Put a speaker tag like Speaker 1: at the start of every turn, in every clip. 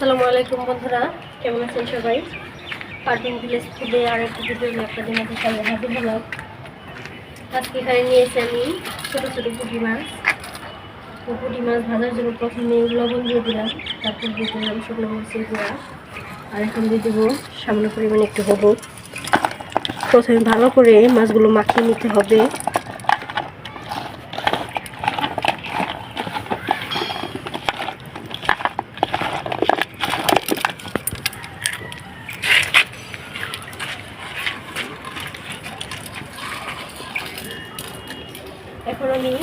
Speaker 1: আসসালামু আলাইকুম বন্ধুরা, কেমন আছেন সবাই? পারভিন ভিলেজ ফুডে আর একটা ভিডিও নিয়ে আপনাদের মাঝে সামনে হাজির হলাম। আজকে এখানে নিয়েছি আমি ছোটো ছোটো পুঁটি মাছ। তো পুঁটি মাছ ভাজার জন্য প্রথমে লবণ দিয়ে দিলাম, তারপর দিয়ে দিলাম শুকনো মরিচের গুঁড়া, আর এখন দিয়ে দেবো সামান্য পরিমাণে একটু হলুদ। প্রথমে ভালো করে মাছগুলো মাখিয়ে নিতে হবে। এখন আমি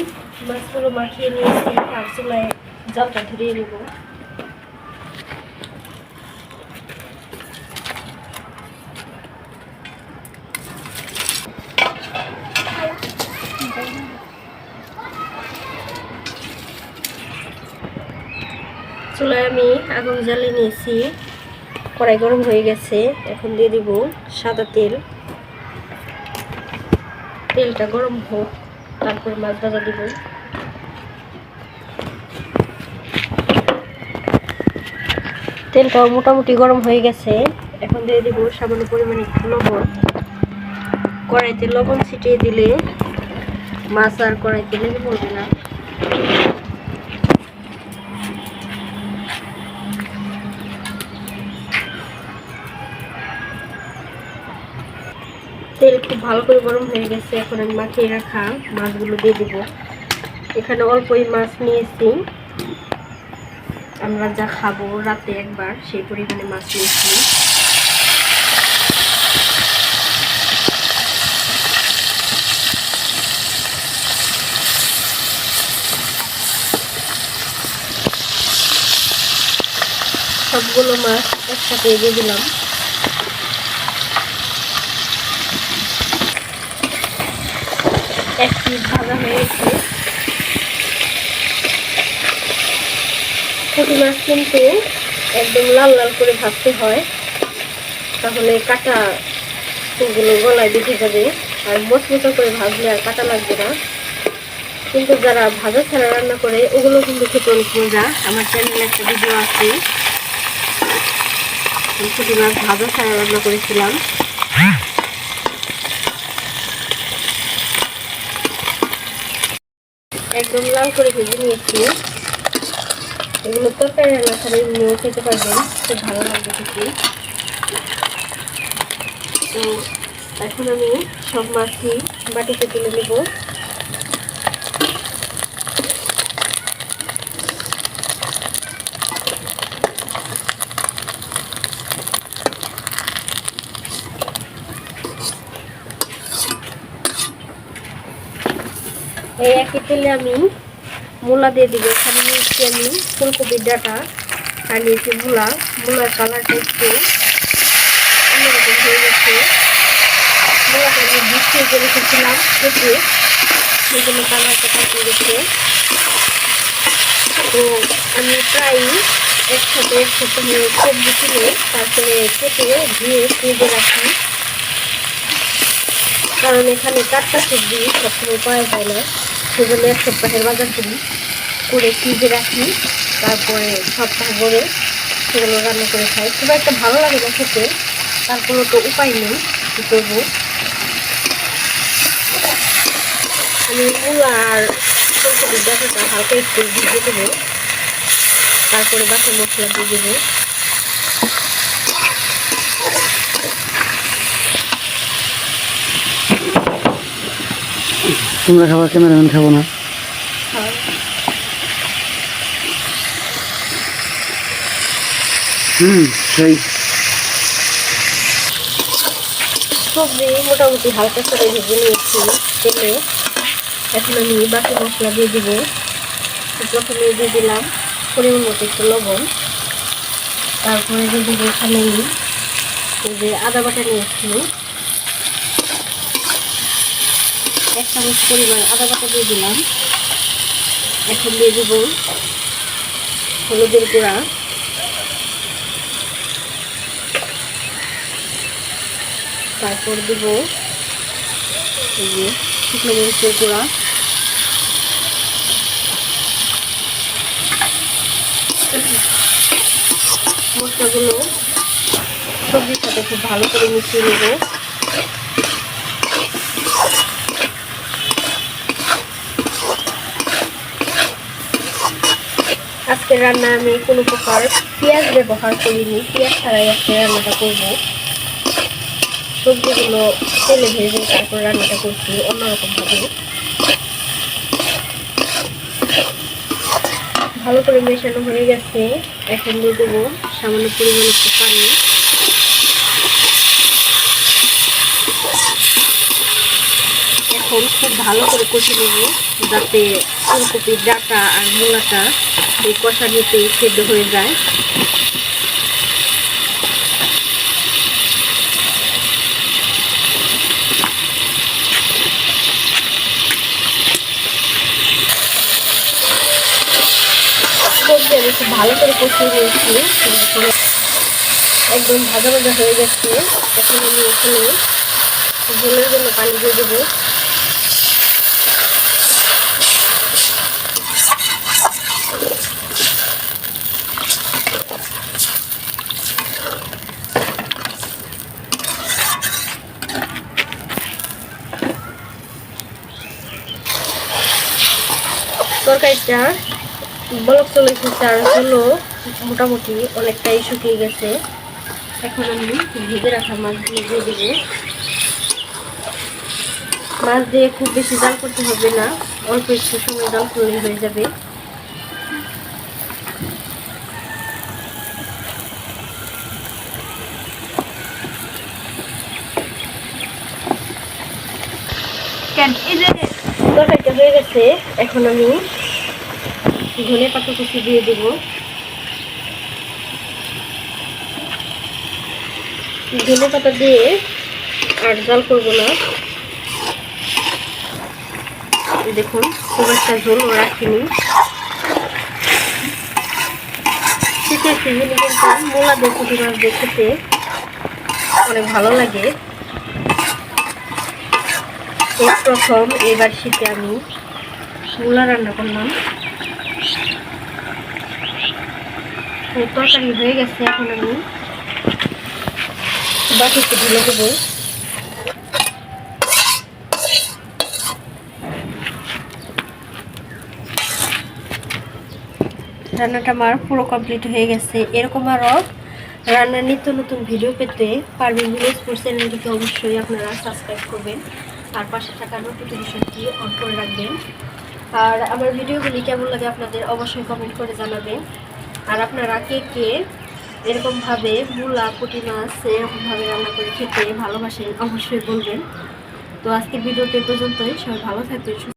Speaker 1: মাছগুলো মাখিয়ে নিয়েছি, আর চুলায় জালটা ধরিয়ে নেব। চুলায় আমি আগুন জ্বালিয়ে নিয়েছি, কড়াই গরম হয়ে গেছে। এখন দিয়ে দিব সাদা তেল। তেলটা গরম হোক, তারপর মাছ ভাজা দিব। তেলটাও মোটামুটি গরম হয়ে গেছে। এখন দিয়ে দিব সামান্য পরিমাণে একটু লবণ। কড়াইতে লবণ ছিটিয়ে দিলে মাছ আর কড়াইতে লেগে পড়বে না। তেল খুব ভালো করে গরম হয়ে গেছে। এখন আমি মাখিয়ে রাখা মাছগুলো দিয়ে দিব। এখানে অল্পই মাছ নিয়েছি, আমরা যা খাবো রাতে একবার সেই পরিমাণে মাছ নিয়েছি। সবগুলো মাছ একসাথে দিয়ে দিলাম। এক পিস ভাজা হয়ে গেছে। পুঁটি মাছ কিন্তু একদম লাল লাল করে ভাজতে হয়, তাহলে কাঁটা গুলো গলায় বেঁধে যাবে। আর মচমচা করে ভাজলে আর কাঁটা লাগবে না। কিন্তু যারা ভাজা ছাড়া রান্না করে ওগুলো কিন্তু খেতে অনেক মজা। আমার চ্যানেলে একটা ভিডিও আছে, পুঁটি মাছ ভাজা ছাড়া রান্না করেছিলাম। একদম লাল করে ভেজে নিয়েছি। এগুলো তরকারি রান্না ছাড়া এমনিও খেতে পারবেন, খুব ভালো লাগবে খেতে। তো এখন আমি সব মাছই বাটিতে তুলে নেব। এই একই তেলে আমি মূলা দিয়ে দিব। এখানে নিয়েছি আমি ফুলকপির ডাঁটা, আর নিয়েছি মূলার কালারটা একটু অন্যরকম হয়ে গেছে। মূলাটা আমি বিছিয়ে করে রেখেছিলাম কেটে, সেই জন্য কালারটা পাল্টে গেছে। তো আমি প্রায় একসাথে সবজি কিনে তারপরে কেটে ধুয়ে ফ্রিজে রাখি, কারণ এখানে টাটকা সবজি সবসময় পাওয়া যায় না। সেজন্য এক সপ্তাহের বাজার করে ফ্রিজে রাখি, তারপরে সপ্তাহ ভরে সেগুলো রান্না করে খাই। খুব একটা ভালো লাগে না খেতে, তারপরেও তো উপায় নেই, কী করবো। আমি মূলা আর ফুলকপির ডাঁটাটা হালকা একটু ভিজিয়ে দেবো, তারপরে বাকি মশলা দিয়ে দেবো।
Speaker 2: তোমরা খাবার, ক্যামেরাম্যান খাবো না। সেই
Speaker 1: সবজি মোটামুটি হালকা করে ভেজে নিয়েছি তেলে। এখন আমি বাকি মশলা দিয়ে দিব। প্রথমে দিয়ে দিলাম পরিমাণ মতো একটু লবণ, তারপরে দিয়ে দিব এখানে আমি এই যে আদা বাটা নিয়েছি, 1 চামচ পরিমাণ আদা বাটা দিয়ে দিলাম। এখন দিয়ে দিব হলুদের গুঁড়া, তারপর দিব এই যে শুকনো মরিচের গুঁড়া, মশলাগুলো সবজির সাথে খুব ভালো করে মিশিয়ে নেব। আজকের রান্না আমি কোনো প্রকার পেঁয়াজ ব্যবহার করিনি, পেঁয়াজ ছাড়াই আজকে রান্নাটা করব। সবজিগুলো তেলে ভেজে তারপর রান্নাটা করছি অন্যরকমভাবে। ভালো করে মেশানো হয়ে গেছে, এখন দিয়ে দেবো সামান্য পরিমাণ একটু পানি। এখন খুব ভালো করে কষে নেব যাতে ফুলকপির ডাঁটা আর মূলাটা এই কষানিতে সেদ্ধ হয়ে যায়। সবজি আমি খুব ভালো করে কষিয়ে নিয়েছি, একদম ভাজা ভাজা হয়ে গেছে। এখন আমি এখানে ঝোলের জন্য পানি দিয়ে দেবো। তরকারিটা বলক চলে এসেছে আর হলো মোটামুটি অনেকটাই শুকিয়ে গেছে। এখন আমি ভেজে রাখা মাছগুলো দিয়ে দেবো। মাছ দিয়ে খুব বেশি জাল করতে হবে না, অল্প একটু সময় জাল করলে হয়ে যাবে। তরকারিটা হয়ে গেছে, এখন আমি ধনে পাতা কুচি দিয়ে দেবো। ধনে পাতা দিয়ে আর জাল করবো না। দেখুন খুব একটা ঝোলও রাখিনি। শীতের সিজনে কিন্তু মূলা দিয়ে পুঁটি মাছ দিয়ে খেতে অনেক ভালো লাগে। এই প্রথম এবার শীতে আমি মূলা রান্না করলাম। তরকারি হয়ে গেছে, এখন আমি বাটিতে ঢেলে দেবো। রান্নাটা আমার পুরো কমপ্লিট হয়ে গেছে। এরকম আরও রান্নার নিত্য নতুন ভিডিও পেতে পারভিন ভিলেজ ফুড চ্যানেলটিকে অবশ্যই আপনারা সাবস্ক্রাইব করবেন আর পাশে থাকা নোটিফিকেশনটি অন করে রাখবেন। আর আমার ভিডিওগুলি কেমন লাগে আপনাদের অবশ্যই কমেন্ট করে জানাবেন। আর আপনারা কে কে এরকমভাবে মূলা পুঁটি মাছ এরকমভাবে রান্না করে খেতে ভালোবাসেন অবশ্যই বলবেন। তো আজকের ভিডিওটি পর্যন্তই, সবাই ভালো থাকবেন।